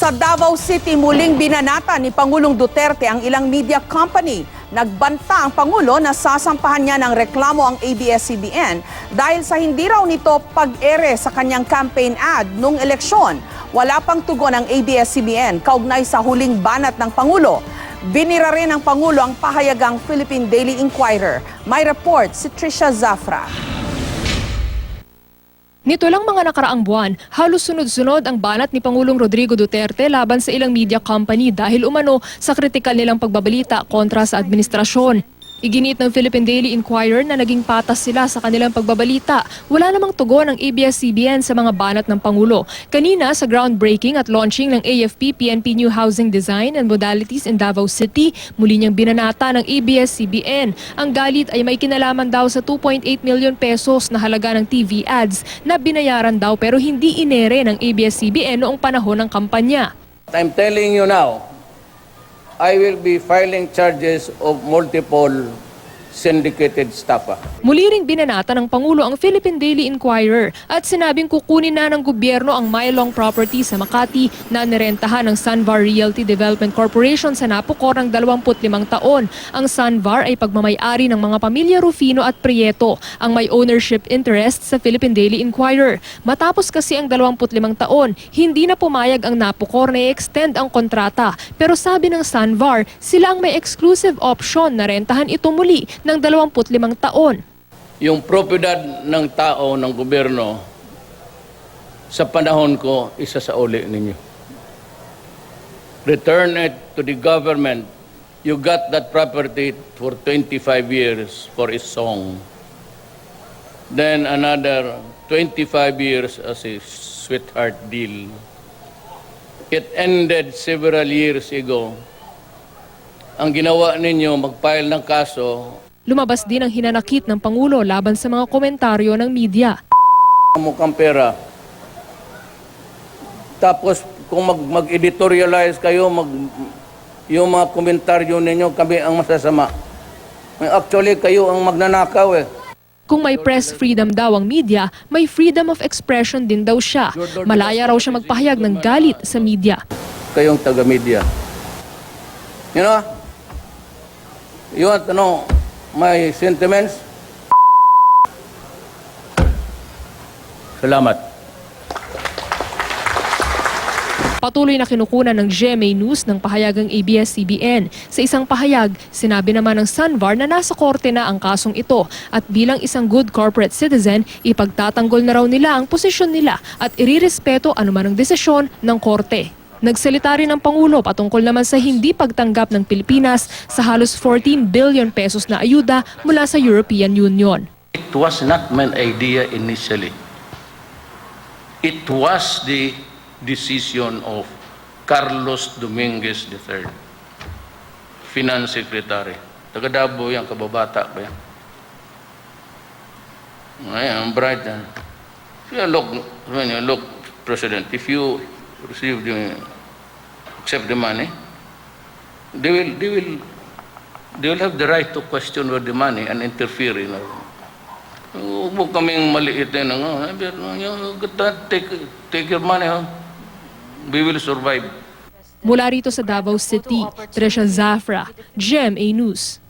Sa Davao City, muling binanata ni Pangulong Duterte ang ilang media company. Nagbanta ang Pangulo na sasampahan niya ng reklamo ang ABS-CBN dahil sa hindi raw nito pag-ere sa kanyang campaign ad nung eleksyon. Wala pang tugon ang ABS-CBN kaugnay sa huling banat ng Pangulo. Binira rin ng Pangulo ang pahayagang Philippine Daily Inquirer. May report si Trisha Zafra. Nito lang mga nakaraang buwan, halos sunod-sunod ang banat ni Pangulong Rodrigo Duterte laban sa ilang media company dahil umano sa kritikal nilang pagbabalita kontra sa administrasyon. Iginit ng Philippine Daily Inquirer na naging patas sila sa kanilang pagbabalita. Wala namang tugon ang ABS-CBN sa mga banat ng Pangulo. Kanina sa groundbreaking at launching ng AFP-PNP New Housing Design and Modalities in Davao City, muli niyang binanata ng ABS-CBN. Ang galit ay may kinalaman daw sa 2.8 million pesos na halaga ng TV ads na binayaran daw pero hindi inere ng ABS-CBN noong panahon ng kampanya. I'm telling you now, I will be filing charges of multiple syndicated staffa. Muli ring binanata ng Pangulo ang Philippine Daily Inquirer at sinabing kukunin na ng gobyerno ang Mylong property sa Makati na nirentahan ng Sunvar Realty Development Corporation sa napukor ng 25 taon. Ang Sunvar ay pagmamay-ari ng mga pamilya Rufino at Prieto, ang may ownership interest sa Philippine Daily Inquirer. Matapos kasi ang 25 taon, hindi na pumayag ang napukor na i-extend ang kontrata. Pero sabi ng Sunvar, sila ang may exclusive option na rentahan ito muli ng 25 taon. Yung propiedad ng tao, ng gobyerno, sa panahon ko, isa sa uli ninyo. Return it to the government. You got that property for 25 years for its song. Then another 25 years as a sweetheart deal. It ended several years ago. Ang ginawa ninyo, mag-file ng kaso. Lumabas din ang hinanakit ng Pangulo laban sa mga komentaryo ng media. Mukhang pera. Tapos kung mag-editorialize kayo, yung mga komentaryo ninyo, kami ang masasama. Actually, kayo ang magnanakaw eh. Kung may press freedom daw ang media, may freedom of expression din daw siya. Malaya raw siya magpahayag ng galit sa media. Kayong taga-media. You know, you want to know my sentiments? Salamat. Patuloy na kinukunan ng GMA News ng pahayagang ABS-CBN. Sa isang pahayag, sinabi naman ng Sunvar na nasa korte na ang kasong ito at bilang isang good corporate citizen, ipagtatanggol na raw nila ang posisyon nila at irirespeto anuman ang desisyon ng korte. Nagsalita rin ang Pangulo patungkol naman sa hindi pagtanggap ng Pilipinas sa halos 14 billion pesos na ayuda mula sa European Union. It was not my idea initially. It was the decision of Carlos Dominguez III, Finance Secretary. Taga Davao yan, kababata pa yan. Ayan, bright yan. Look, President, if you receive accept the money, they will have the right to question where the money and interfere in our. Huwag mo kaming maliitin take your money, we will survive. Mula rito sa Davao City, Trisha Zafra, GMA News.